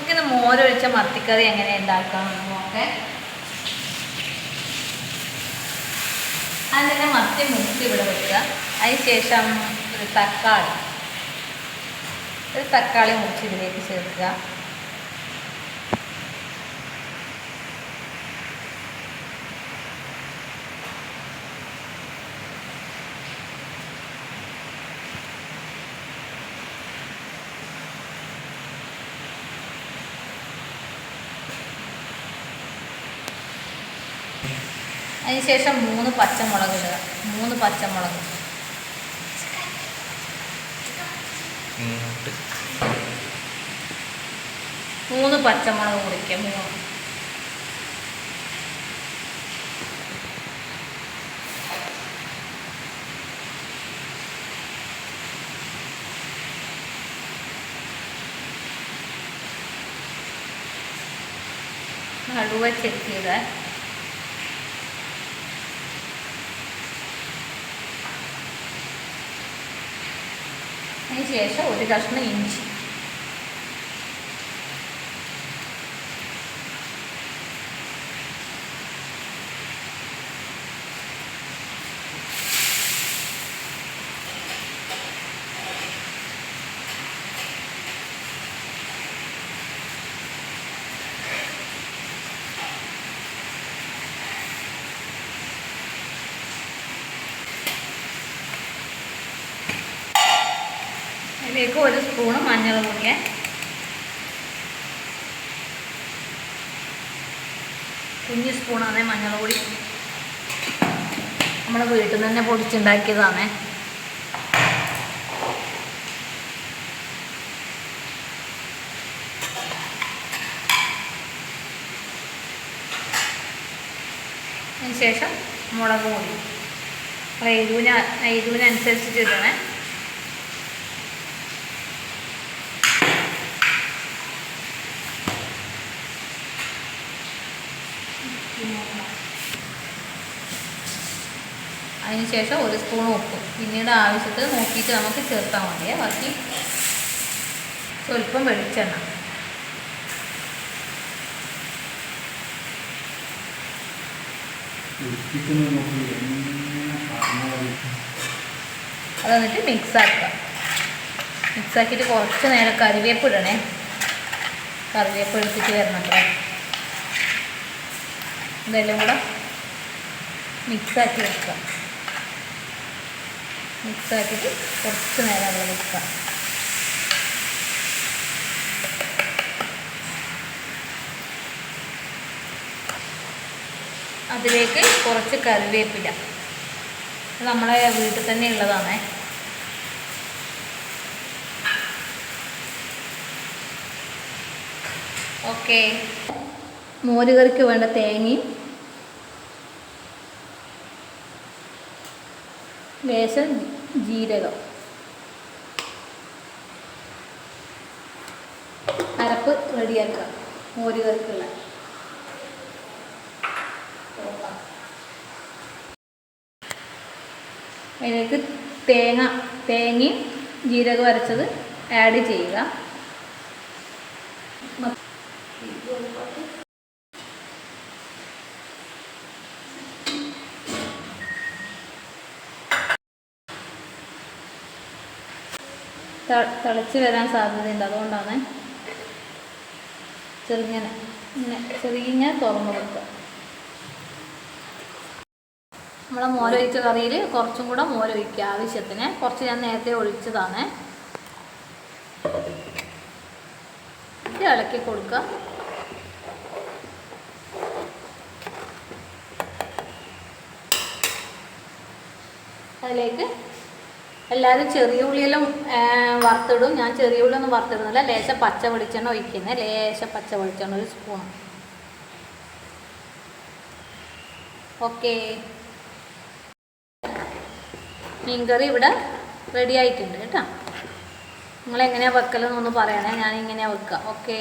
നമുക്കിത് മോരൊഴിച്ച മത്തിക്കറി എങ്ങനെ ഉണ്ടാക്കാമെന്ന് നോക്കേ. അതിൻ്റെ മത്തി മുറിച്ച് ഇവിടെ വെക്കുക. അതിന് ശേഷം ഒരു തക്കാളി മുറിച്ച് ഇതിലേക്ക് ചേർക്കുക. അതിനുശേഷം 3 പച്ചമുളക് ഇടുക. 3 പച്ചമുളക്, 3 പച്ചമുളക് മുറിക്കുക. 3 നടുവ ചെത്തിയത്. അതിന് ശേഷം ഒരു കഷ്ണം ഇഞ്ചി, അതിലേക്ക് 1 സ്പൂണ് മഞ്ഞൾ പൊടി, കുഞ്ഞ് സ്പൂണാണ് മഞ്ഞൾ പൊടി. നമ്മുടെ വീട്ടിൽ നിന്ന് തന്നെ പൊടിച്ചുണ്ടാക്കിയതാണ്. അതിനുശേഷം മുളക് പൊടി എരിവിനനുസരിച്ചിട്ട് ഇടണേ. അതിനുശേഷം 1 സ്പൂൺ ഉപ്പ് പിന്നീട് ആവശ്യത്തിന് നോക്കിയിട്ട് നമുക്ക് ചേർത്താൽ മതിയേ. ബാക്കി സ്വല്പം വെളിച്ചെണ്ണ. അത് എന്നിട്ട് മിക്സാക്കുക. മിക്സാക്കിയിട്ട് കുറച്ച് നേരം കറിവേപ്പ് ഇടണേ. കറിവേപ്പ് എടുത്തിട്ട് വരണത്രേ. ഇതെല്ലാം കൂടെ മിക്സാക്കി വെക്കുക. മിക്സാക്കിയിട്ട് കുറച്ച് നേരം അവിടെ വെക്കുക. അതിലേക്ക് കുറച്ച് കറിവേപ്പില. നമ്മളെ വീട്ടിൽ തന്നെ ഉള്ളതാണേ. ഓക്കെ. മോരുകറിക്ക് വേണ്ട തേങ്ങയും ലേശം ജീരകം, അരപ്പ് റെഡിയാക്കുക മോരുകറിക്കുള്ള. അതിലേക്ക് തേങ്ങയും ജീരകം അരച്ചത് ആഡ് ചെയ്യുക. തിളച്ച് വരാൻ സാധ്യതയുണ്ട്. അതുകൊണ്ടാണ് ചെറുങ്ങനെ തുറന്ന് വെക്കുക. നമ്മളെ മോരൊഴിച്ച കറിയിൽ കുറച്ചും കൂടെ മോരൊഴിക്കുക ആവശ്യത്തിന്. കുറച്ച് ഞാൻ നേരത്തെ ഒഴിച്ചതാണ്. ഇളക്കി കൊടുക്കുക. അതിലേക്ക് എല്ലാവരും ചെറിയ ഉള്ളിയെല്ലാം വറുത്തിടും. ഞാൻ ചെറിയ ഉള്ളിയൊന്നും വറുത്തിടുന്നില്ല. ലേശം പച്ച വെളിച്ചെണ്ണ ഒഴിക്കുന്നത്. ലേശം പച്ച വെളിച്ചെണ്ണ 1 സ്പൂൺ. ഓക്കെ. മീൻകറി ഇവിടെ റെഡി ആയിട്ടുണ്ട് കേട്ടോ. നിങ്ങളെങ്ങനെയാണ് വെക്കലെന്നൊന്ന് പറയണേ. ഞാനിങ്ങനെയാണ് വെക്കുക. ഓക്കെ.